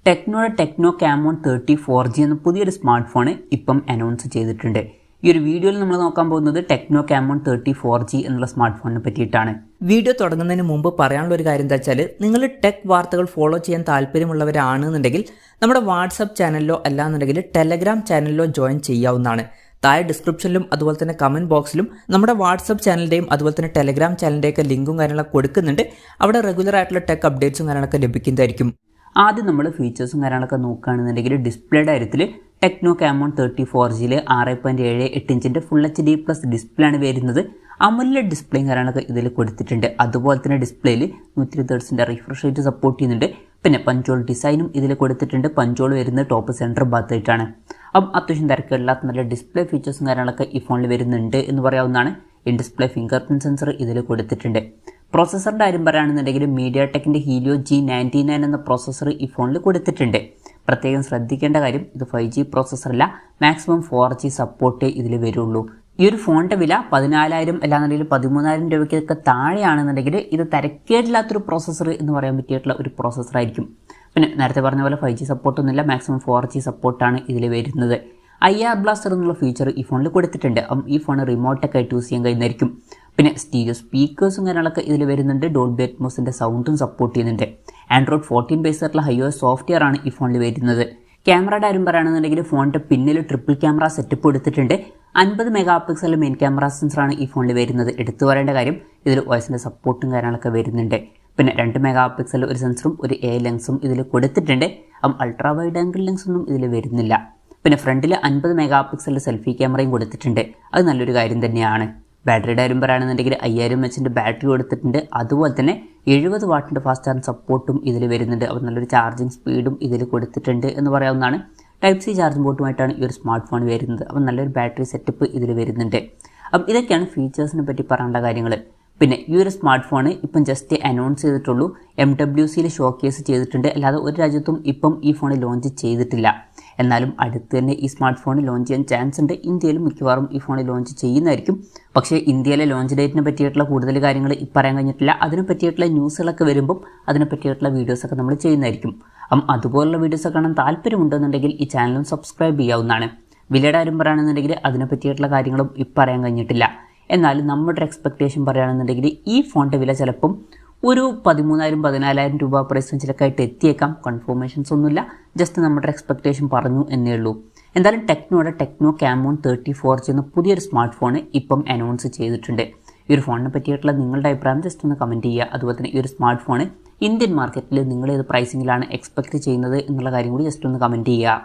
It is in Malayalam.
ടെക്നോയുടെ ടെക്നോ കാമോൺ 30 4G എന്ന പുതിയൊരു സ്മാർട്ട് ഫോൺ ഇപ്പം അനൗൺസ് ചെയ്തിട്ടുണ്ട്. ഈ ഒരു വീഡിയോയിൽ നമ്മൾ നോക്കാൻ പോകുന്നത് ടെക്നോ കാമോൺ 30 4G എന്നുള്ള സ്മാർട്ട് ഫോണിനെ പറ്റിയിട്ടാണ്. വീഡിയോ തുടങ്ങുന്നതിന് മുമ്പ് പറയാനുള്ള ഒരു കാര്യം എന്താ വെച്ചാൽ, നിങ്ങൾ ടെക് വാർത്തകൾ ഫോളോ ചെയ്യാൻ താല്പര്യമുള്ളവരാണെന്നുണ്ടെങ്കിൽ നമ്മുടെ വാട്സപ്പ് ചാനലിലോ അല്ലാന്നുണ്ടെങ്കിൽ ടെലഗ്രാം ചാനലിലോ ജോയിൻ ചെയ്യാവുന്നതാണ്. താഴെ ഡിസ്ക്രിപ്ഷനിലും അതുപോലെ തന്നെ കമൻറ്റ് ബോക്സിലും നമ്മുടെ വാട്സപ്പ് ചാനലിൻ്റെയും അതുപോലെ തന്നെ ടെലഗ്രാം ചാനലിൻ്റെയൊക്കെ ലിങ്കും കാര്യങ്ങളൊക്കെ കൊടുക്കുന്നുണ്ട്. അവിടെ റെഗുലർ ആയിട്ടുള്ള ടെക് അപ്ഡേറ്റ്സും കാര്യങ്ങളൊക്കെ ലഭിക്കുന്നതായിരിക്കും. ആദ്യം നമ്മൾ ഫീച്ചേഴ്സും കാര്യങ്ങളൊക്കെ നോക്കുകയാണെന്നുണ്ടെങ്കിൽ ഡിസ്പ്ലേയുടെ കാര്യത്തിൽ ടെക്നോ കാമോൺ 30 4Gയിൽ 6.78 ഇഞ്ചിൻ്റെ ഫുൾ HD+ ഡിസ്പ്ലേ ആണ് വരുന്നത്. അമോലെഡ് ഡിസ്പ്ലേയും കാര്യങ്ങളൊക്കെ ഇതിൽ കൊടുത്തിട്ടുണ്ട്. അതുപോലെ തന്നെ ഡിസ്പ്ലേയിൽ 120 Hz റിഫ്രഷ് റേറ്റ് സപ്പോർട്ട് ചെയ്യുന്നുണ്ട്. പിന്നെ പഞ്ചോൾ ഡിസൈനും ഇതിൽ കൊടുത്തിട്ടുണ്ട്. പഞ്ചോൾ വരുന്നത് ടോപ്പ് സെൻറ്റർ ഭാഗത്തായിട്ടാണ്. അപ്പം അത്യാവശ്യം തിരക്കില്ലാത്ത നല്ല ഡിസ്പ്ലേ ഫീച്ചേഴ്സും കാര്യങ്ങളൊക്കെ ഈ ഫോണിൽ വരുന്നുണ്ട് എന്ന് പറയാവുന്നതാണ്. In display finger print sensor ഇതിൽ കൊടുത്തിട്ടുണ്ട്. പ്രോസസ്സറിൻ്റെ കാര്യം പറയുകയാണെന്നുണ്ടെങ്കിൽ മീഡിയാടെക്കിൻ്റെ ഹീലിയോ G99 എന്ന പ്രോസസ്സർ ഈ ഫോണിൽ കൊടുത്തിട്ടുണ്ട്. പ്രത്യേകം ശ്രദ്ധിക്കേണ്ട കാര്യം, ഇത് 5G പ്രോസസ്സറല്ല, മാക്സിമം 4G സപ്പോർട്ടേ ഇതിൽ വരുള്ളൂ. ഈ ഒരു ഫോണിൻ്റെ വില 14,000 അല്ലാന്നുണ്ടെങ്കിൽ 13,000 രൂപയ്ക്കൊക്കെ താഴെയാണെന്നുണ്ടെങ്കിൽ ഇത് തിരക്കേടില്ലാത്തൊരു പ്രോസസ്സർ എന്ന് പറയാൻ പറ്റിയിട്ടുള്ള ഒരു പ്രോസസ്സറായിരിക്കും. പിന്നെ നേരത്തെ പറഞ്ഞ പോലെ 5G സപ്പോർട്ടൊന്നുമില്ല, മാക്സിമം 4G സപ്പോർട്ടാണ് ഇതിൽ വരുന്നത്. IR ബ്ലാസ്റ്റർ എന്നുള്ള ഫീച്ചർ ഈ ഫോണിൽ കൊടുത്തിട്ടുണ്ട്. ഈ ഫോൺ റിമോട്ടൊക്കെ ആയിട്ട് യൂസ് ചെയ്യാൻ കഴിയുന്നതായിരിക്കും. പിന്നെ സ്റ്റീരിയോ സ്പീക്കേഴ്സും കാര്യങ്ങളൊക്കെ ഇതിൽ വരുന്നുണ്ട്. ഡോൾബി അറ്റ്മോസിൻ്റെ സൗണ്ടും സപ്പോർട്ട് ചെയ്യുന്നുണ്ട്. ആൻഡ്രോയിഡ് 14 ബേസായിട്ടുള്ള iOS സോഫ്റ്റ്വെയർ ആണ് ഈ ഫോണിൽ വരുന്നത്. ക്യാമറയുടെ കാര്യം പറയുകയാണെന്നുണ്ടെങ്കിൽ ഫോണിൻ്റെ പിന്നിൽ ട്രിപ്പിൾ ക്യാമറ സെറ്റപ്പ് കൊടുത്തിട്ടുണ്ട്. 50 മെഗാ മെയിൻ ക്യാമറ സെൻസറാണ് ഈ ഫോണിൽ വരുന്നത്. എടുത്തു പറയേണ്ട കാര്യം, ഇതിൽ വോയിസിൻ്റെ സപ്പോർട്ടും കാര്യങ്ങളൊക്കെ വരുന്നുണ്ട്. പിന്നെ 2 മെഗാ ഒരു സെൻസറും ഒരു A ലെൻസും ഇതിൽ കൊടുത്തിട്ടുണ്ട്. അൾട്രാ വൈഡ് ആംഗിൾ ലെൻസ് ഒന്നും ഇതിൽ വരുന്നില്ല. പിന്നെ ഫ്രണ്ടിൽ 50 മെഗാ സെൽഫി ക്യാമറയും കൊടുത്തിട്ടുണ്ട്. അത് നല്ലൊരു കാര്യം തന്നെയാണ്. ബാറ്ററിയുടെ കാര്യം പറയുകയാണെന്നുണ്ടെങ്കിൽ 5000 mAh ബാറ്ററി കൊടുത്തിട്ടുണ്ട്. അതുപോലെ തന്നെ 70 വാട്ടിൻ്റെ ഫാസ്റ്റ് ചാർജ് സപ്പോർട്ടും ഇതിൽ വരുന്നുണ്ട്. അപ്പോൾ നല്ലൊരു ചാർജിങ് സ്പീഡും ഇതിൽ കൊടുത്തിട്ടുണ്ട് എന്ന് പറയാവുന്നതാണ്. Type-C ചാർജിംഗ് പോർട്ടുമായിട്ടാണ് ഈ ഒരു സ്മാർട്ട് ഫോൺ വരുന്നത്. അപ്പോൾ നല്ലൊരു ബാറ്ററി സെറ്റപ്പ് ഇതിൽ വരുന്നുണ്ട്. അപ്പം ഇതൊക്കെയാണ് ഫീച്ചേഴ്സിനെ പറ്റി പറയാനുള്ള കാര്യങ്ങൾ. പിന്നെ ഈ ഒരു സ്മാർട്ട് ഫോൺ ഇപ്പം ജസ്റ്റ് അനൗൺസ് ചെയ്തിട്ടുള്ളൂ. MWCയിൽ ഷോക്കേസ് ചെയ്തിട്ടുണ്ട്. അല്ലാതെ ഒരു രാജ്യത്തും ഇപ്പം ഈ ഫോൺ ലോഞ്ച് ചെയ്തിട്ടില്ല. എന്നാലും അടുത്ത് തന്നെ ഈ സ്മാർട്ട് ഫോൺ ലോഞ്ച് ചെയ്യാൻ ചാൻസ് ഉണ്ട്. ഇന്ത്യയിലും മിക്കവാറും ഈ ഫോൺ ലോഞ്ച് ചെയ്യുന്നതായിരിക്കും. പക്ഷേ ഇന്ത്യയിലെ ലോഞ്ച് ഡേറ്റിനെ പറ്റിയിട്ടുള്ള കൂടുതൽ കാര്യങ്ങൾ പറയാൻ കഴിഞ്ഞിട്ടില്ല. അതിനെ പറ്റിയിട്ടുള്ള ന്യൂസുകളൊക്കെ വരുമ്പം അതിനെ പറ്റിയിട്ടുള്ള വീഡിയോസൊക്കെ നമ്മൾ ചെയ്യുന്നതായിരിക്കും. അതുപോലുള്ള വീഡിയോസൊക്കെ കാണാൻ താല്പര്യമുണ്ടെന്നുണ്ടെങ്കിൽ ഈ ചാനലും സബ്സ്ക്രൈബ് ചെയ്യാവുന്നതാണ്. വിലയുടെ കാര്യം പറയുകയാണെന്നുണ്ടെങ്കിൽ അതിനെ പറ്റിയിട്ടുള്ള കാര്യങ്ങളും പറയാൻ കഴിഞ്ഞിട്ടില്ല. എന്നാലും നമ്മുടെ എക്സ്പെക്റ്റേഷൻ പറയുകയാണെന്നുണ്ടെങ്കിൽ ഈ ഫോണിൻ്റെ വില ചിലപ്പം ഒരു 13,000-14,000 രൂപ പ്രൈസ് റേഞ്ചിലൊക്കെ ആയിട്ട് എത്തിയേക്കാം. കൺഫർമേഷൻസ് ഒന്നുമില്ല, ജസ്റ്റ് നമ്മുടെ എക്സ്പെക്റ്റേഷൻ പറഞ്ഞു എന്നേ ഉള്ളൂ. എന്തായാലും ടെക്നോയുടെ ടെക്നോ കാമോൺ 30 4G എന്ന പുതിയൊരു സ്മാർട്ട് ഫോൺ ഇപ്പം അനൗൺസ് ചെയ്തിട്ടുണ്ട്. ഈ ഒരു ഫോണിനെ പറ്റിയിട്ടുള്ള നിങ്ങളുടെ അഭിപ്രായം ജസ്റ്റ് ഒന്ന് കമൻറ്റ് ചെയ്യുക. അതുപോലെ തന്നെ ഈ ഒരു സ്മാർട്ട് ഫോൺ ഇന്ത്യൻ മാർക്കറ്റിൽ നിങ്ങൾ ഏത് പ്രൈസിങ്ങിലാണ് എക്സ്പെക്റ്റ് ചെയ്യുന്നത് എന്നുള്ള കാര്യം കൂടി ജസ്റ്റ് ഒന്ന് കമൻറ്റ് ചെയ്യുക.